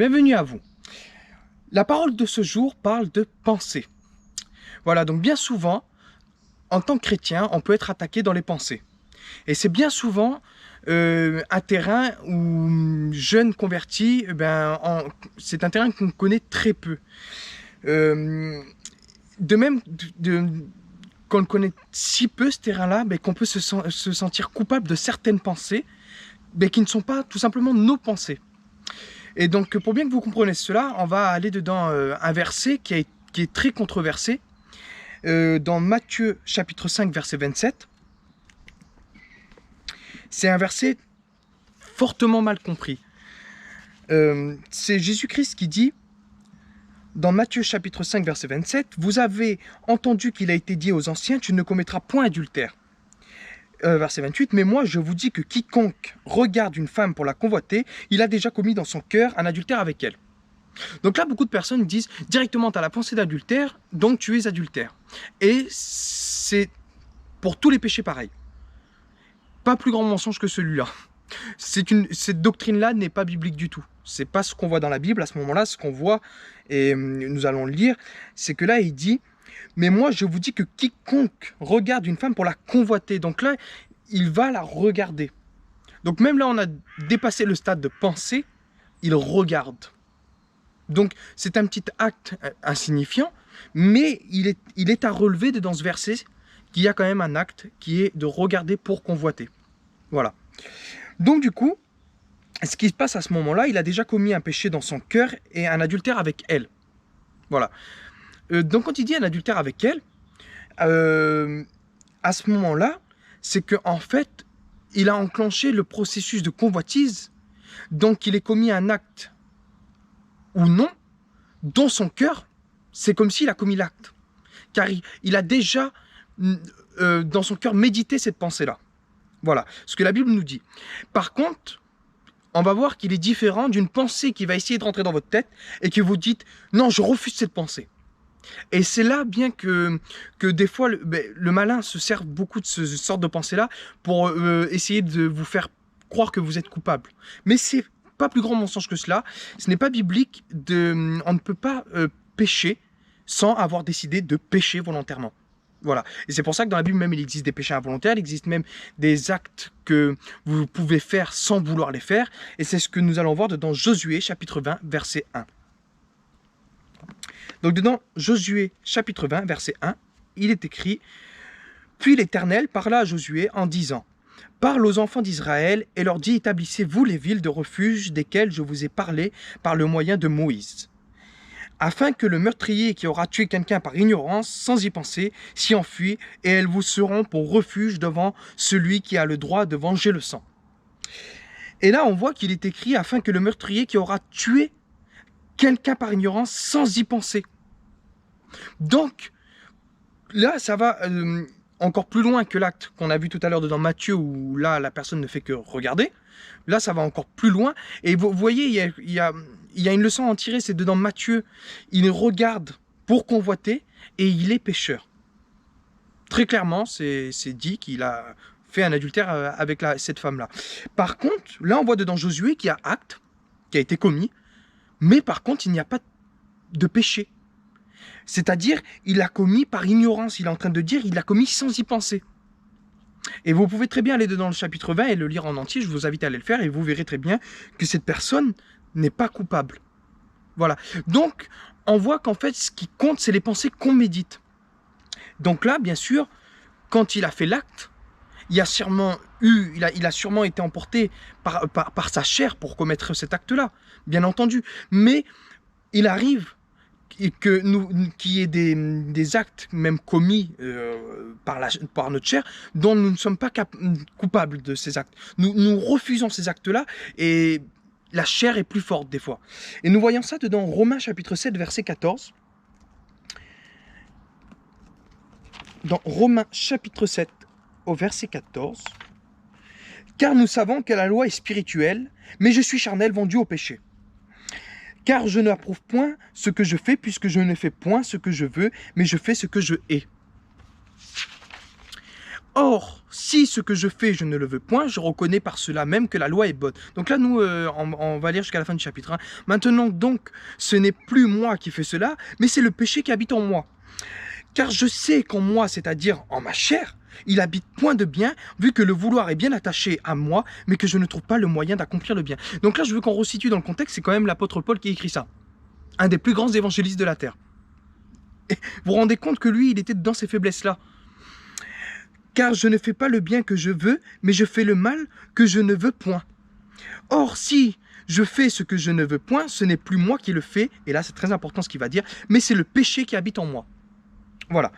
Bienvenue à vous. La parole de ce jour parle de pensée. Voilà, donc bien souvent, en tant que chrétien, on peut être attaqué dans les pensées. Et c'est bien souvent un terrain où jeunes convertis, c'est un terrain qu'on connaît très peu. Euh, de même, qu'on le connaît si peu, ce terrain-là, qu'on peut se sentir coupable de certaines pensées, qui ne sont pas tout simplement nos pensées. Et donc, pour bien que vous compreniez cela, on va aller dedans un verset qui est très controversé, dans Matthieu chapitre 5, verset 27. C'est un verset fortement mal compris. C'est Jésus-Christ qui dit, dans Matthieu chapitre 5, verset 27, « Vous avez entendu qu'il a été dit aux anciens, tu ne commettras point adultère. » Verset 28, « Mais moi, je vous dis que quiconque regarde une femme pour la convoiter, il a déjà commis dans son cœur un adultère avec elle. » Donc là, beaucoup de personnes disent directement, tu as la pensée d'adultère, donc tu es adultère. Et c'est pour tous les péchés pareil. Pas plus grand mensonge que celui-là. Cette doctrine-là n'est pas biblique du tout. C'est pas ce qu'on voit dans la Bible à ce moment-là. Ce qu'on voit, et nous allons le lire, c'est que là, il dit « Mais moi, je vous dis que quiconque regarde une femme pour la convoiter. » Donc là, il va la regarder. Donc même là, on a dépassé le stade de pensée. Il regarde. Donc c'est un petit acte insignifiant, mais il est à relever dans ce verset qu'il y a quand même un acte qui est de regarder pour convoiter. Voilà. Donc du coup, ce qui se passe à ce moment-là, il a déjà commis un péché dans son cœur et un adultère avec elle. Voilà. Donc quand il dit un adultère avec elle, à ce moment-là, c'est qu'en fait, il a enclenché le processus de convoitise, donc il est commis un acte ou non, dans son cœur, c'est comme s'il a commis l'acte. Car il a déjà, dans son cœur, médité cette pensée-là. Voilà, ce que la Bible nous dit. Par contre, on va voir qu'il est différent d'une pensée qui va essayer de rentrer dans votre tête et que vous dites « Non, je refuse cette pensée ». Et c'est là bien que des fois, le malin se sert beaucoup de ce sorte de pensée-là pour essayer de vous faire croire que vous êtes coupable. Mais c'est pas plus grand mensonge que cela. Ce n'est pas biblique. On ne peut pas pécher sans avoir décidé de pécher volontairement. Voilà. Et c'est pour ça que dans la Bible même, il existe des péchés involontaires, il existe même des actes que vous pouvez faire sans vouloir les faire. Et c'est ce que nous allons voir dans Josué, chapitre 20, verset 1. Donc dedans Josué, chapitre 20, verset 1, il est écrit « Puis l'Éternel parla à Josué en disant « Parle aux enfants d'Israël et leur dit, établissez-vous les villes de refuge desquelles je vous ai parlé par le moyen de Moïse, afin que le meurtrier qui aura tué quelqu'un par ignorance, sans y penser, s'y enfuit, et elles vous seront pour refuge devant celui qui a le droit de venger le sang. » Et là, on voit qu'il est écrit, afin que le meurtrier qui aura tué quelqu'un par ignorance, sans y penser. Donc, là, ça va encore plus loin que l'acte qu'on a vu tout à l'heure dans Matthieu, où là, la personne ne fait que regarder. Là, ça va encore plus loin. Et vous voyez, il y a une leçon à en tirer, c'est dedans Matthieu. Il regarde pour convoiter et il est pécheur. Très clairement, c'est dit qu'il a fait un adultère avec cette femme-là. Par contre, là, on voit dedans Josué qui a acte, qui a été commis, mais par contre, il n'y a pas de péché. C'est-à-dire, il a commis par ignorance. Il est en train de dire, il a commis sans y penser. Et vous pouvez très bien aller dans le chapitre 20 et le lire en entier. Je vous invite à aller le faire et vous verrez très bien que cette personne n'est pas coupable. Voilà. Donc, on voit qu'en fait, ce qui compte, c'est les pensées qu'on médite. Donc là, bien sûr, quand il a fait l'acte, il a sûrement été emporté par sa chair pour commettre cet acte-là, bien entendu. Mais il arrive qu'il y ait des actes même commis par notre chair dont nous ne sommes pas coupables de ces actes. Nous refusons ces actes-là et la chair est plus forte des fois. Et nous voyons ça dans Romains chapitre 7 verset 14. Dans Romains chapitre 7 au verset 14. « Car nous savons que la loi est spirituelle, mais je suis charnel vendu au péché. Car je n'approuve point ce que je fais, puisque je ne fais point ce que je veux, mais je fais ce que je hais. » Or, si ce que je fais, je ne le veux point, je reconnais par cela même que la loi est bonne. Donc là, nous, on va lire jusqu'à la fin du chapitre 1. Maintenant, donc, ce n'est plus moi qui fais cela, mais c'est le péché qui habite en moi. Car je sais qu'en moi, c'est-à-dire en ma chair, il habite point de bien, vu que le vouloir est bien attaché à moi, mais que je ne trouve pas le moyen d'accomplir le bien. Donc là, je veux qu'on resitue dans le contexte, c'est quand même l'apôtre Paul qui écrit ça. Un des plus grands évangélistes de la terre. Et vous vous rendez compte que lui, il était dans ces faiblesses-là. Car je ne fais pas le bien que je veux, mais je fais le mal que je ne veux point. Or, si je fais ce que je ne veux point, ce n'est plus moi qui le fais, et là c'est très important ce qu'il va dire, mais c'est le péché qui habite en moi. Voilà.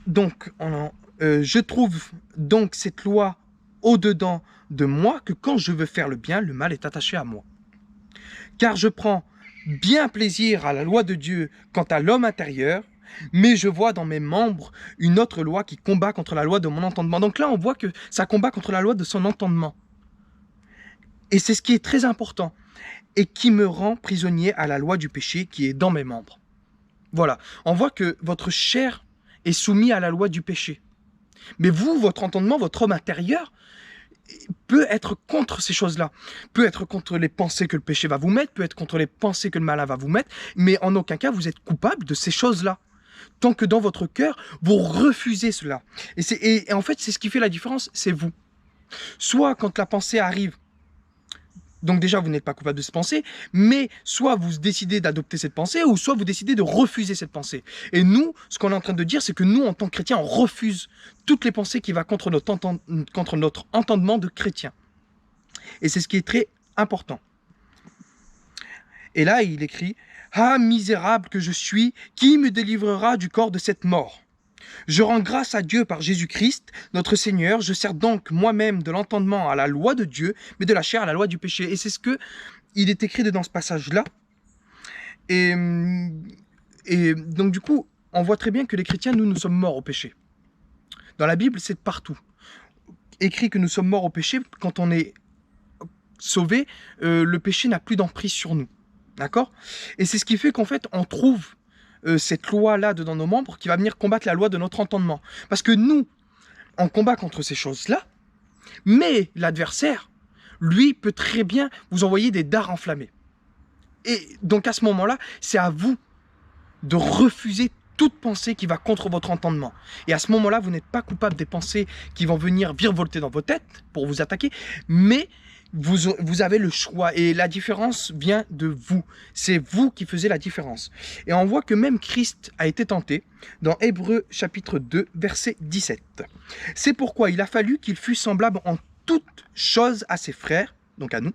Donc, je trouve donc cette loi au-dedans de moi, que quand je veux faire le bien, le mal est attaché à moi. Car je prends bien plaisir à la loi de Dieu quant à l'homme intérieur, mais je vois dans mes membres une autre loi qui combat contre la loi de mon entendement. Donc là, on voit que ça combat contre la loi de son entendement. Et c'est ce qui est très important, et qui me rend prisonnier à la loi du péché qui est dans mes membres. Voilà, on voit que votre chair est soumise à la loi du péché. Mais vous, votre entendement, votre homme intérieur, peut être contre ces choses-là, peut être contre les pensées que le péché va vous mettre, peut être contre les pensées que le malin va vous mettre, mais en aucun cas vous êtes coupable de ces choses-là. Tant que dans votre cœur, vous refusez cela. Et en fait, c'est ce qui fait la différence, c'est vous. Soit quand la pensée arrive, donc déjà vous n'êtes pas coupable de cette pensée, mais soit vous décidez d'adopter cette pensée, ou soit vous décidez de refuser cette pensée. Et nous, ce qu'on est en train de dire, c'est que nous, en tant que chrétiens, on refuse toutes les pensées qui vont contre notre entendement de chrétien. Et c'est ce qui est très important. Et là, il écrit « Ah, misérable que je suis, qui me délivrera du corps de cette mort ? Je rends grâce à Dieu par Jésus-Christ, notre Seigneur. Je sers donc moi-même de l'entendement à la loi de Dieu, mais de la chair à la loi du péché. » Et c'est ce que il est écrit dans ce passage-là. Et donc du coup, on voit très bien que les chrétiens, nous sommes morts au péché. Dans la Bible, c'est partout. Écrit que nous sommes morts au péché, quand on est sauvé, le péché n'a plus d'emprise sur nous. D'accord ? Et c'est ce qui fait qu'en fait, on trouve cette loi-là dans nos membres qui va venir combattre la loi de notre entendement. Parce que nous, on combat contre ces choses-là, mais l'adversaire, lui, peut très bien vous envoyer des dards enflammés. Et donc à ce moment-là, c'est à vous de refuser toute pensée qui va contre votre entendement. Et à ce moment-là, vous n'êtes pas coupable des pensées qui vont venir virevolter dans vos têtes pour vous attaquer, mais vous avez le choix, et la différence vient de vous. C'est vous qui faisiez la différence. Et on voit que même Christ a été tenté dans Hébreux chapitre 2, verset 17. C'est pourquoi il a fallu qu'il fût semblable en toutes choses à ses frères, donc à nous,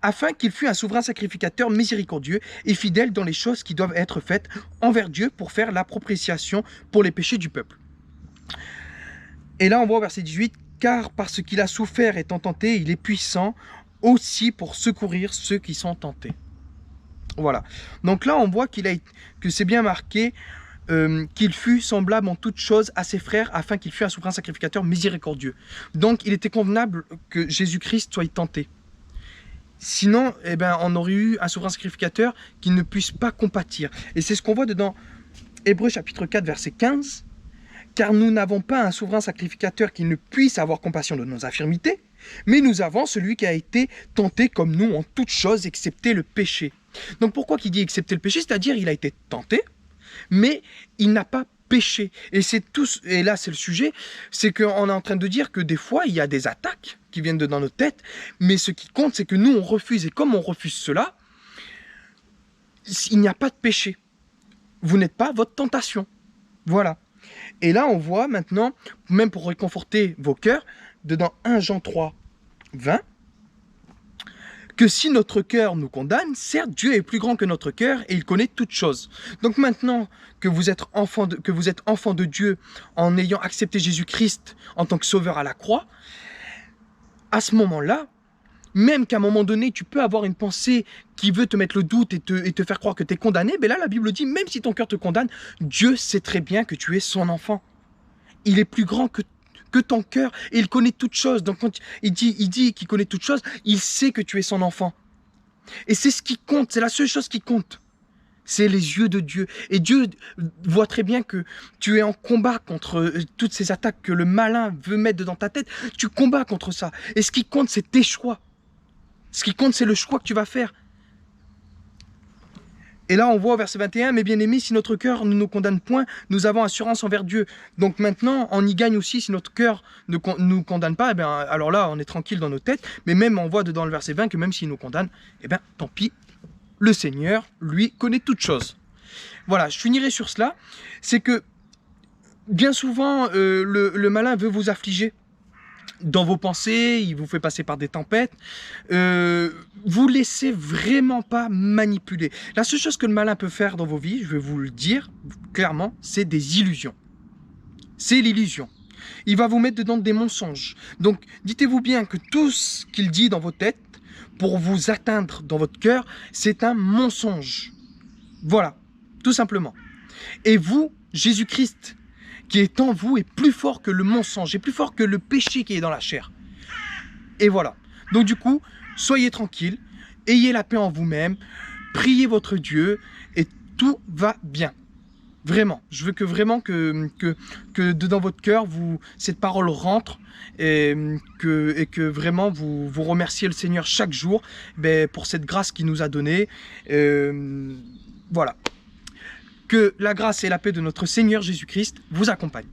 afin qu'il fût un souverain sacrificateur miséricordieux et fidèle dans les choses qui doivent être faites envers Dieu pour faire la propitiation pour les péchés du peuple. Et là on voit au verset 18, car parce qu'il a souffert étant tenté, il est puissant aussi pour secourir ceux qui sont tentés. Voilà. Donc là, on voit que c'est bien marqué qu'il fut semblable en toutes choses à ses frères, afin qu'il fût un souverain sacrificateur miséricordieux. Donc, il était convenable que Jésus-Christ soit tenté. Sinon, on aurait eu un souverain sacrificateur qui ne puisse pas compatir. Et c'est ce qu'on voit dans Hébreux chapitre 4, verset 15. Car nous n'avons pas un souverain sacrificateur qui ne puisse avoir compassion de nos infirmités, mais nous avons celui qui a été tenté comme nous en toutes choses, excepté le péché. Donc pourquoi il dit excepté le péché? C'est-à-dire il a été tenté, mais il n'a pas péché. Et là c'est le sujet, c'est qu'on est en train de dire que des fois il y a des attaques qui viennent dans nos têtes, mais ce qui compte c'est que nous on refuse, et comme on refuse cela, il n'y a pas de péché. Vous n'êtes pas votre tentation. Voilà. Et là, on voit maintenant, même pour réconforter vos cœurs, dans 1 Jean 3, 20, que si notre cœur nous condamne, certes, Dieu est plus grand que notre cœur et il connaît toutes choses. Donc maintenant que vous êtes enfant de Dieu en ayant accepté Jésus-Christ en tant que sauveur à la croix, à ce moment-là, même qu'à un moment donné, tu peux avoir une pensée qui veut te mettre le doute et te faire croire que tu es condamné, là, la Bible dit, même si ton cœur te condamne, Dieu sait très bien que tu es son enfant. Il est plus grand que ton cœur et il connaît toutes choses. Donc quand il dit qu'il connaît toutes choses, il sait que tu es son enfant. Et c'est ce qui compte, c'est la seule chose qui compte. C'est les yeux de Dieu. Et Dieu voit très bien que tu es en combat contre toutes ces attaques que le malin veut mettre dans ta tête. Tu combats contre ça. Et ce qui compte, c'est tes choix. Ce qui compte, c'est le choix que tu vas faire. Et là, on voit au verset 21, « Mais bien aimés, si notre cœur ne nous condamne point, nous avons assurance envers Dieu. » Donc maintenant, on y gagne aussi si notre cœur ne nous condamne pas. Eh bien, alors là, on est tranquille dans nos têtes. Mais même, on voit dans le verset 20 que même s'il nous condamne, eh bien, tant pis, le Seigneur, lui, connaît toutes choses. Voilà, je finirai sur cela. C'est que, bien souvent, le malin veut vous affliger dans vos pensées, il vous fait passer par des tempêtes. Vous laissez vraiment pas manipuler. La seule chose que le malin peut faire dans vos vies, je vais vous le dire clairement, c'est des illusions. C'est l'illusion. Il va vous mettre dedans des mensonges. Donc, dites-vous bien que tout ce qu'il dit dans vos têtes, pour vous atteindre dans votre cœur, c'est un mensonge. Voilà, tout simplement. Et vous, Jésus-Christ, qui est en vous, est plus fort que le mensonge, est plus fort que le péché qui est dans la chair. Et voilà. Donc du coup, soyez tranquille, ayez la paix en vous-même, priez votre Dieu, et tout va bien. Vraiment. Je veux que vraiment que dans votre cœur, cette parole rentre, et que vraiment vous remerciez le Seigneur chaque jour pour cette grâce qu'il nous a donnée. Voilà. Que la grâce et la paix de notre Seigneur Jésus-Christ vous accompagnent.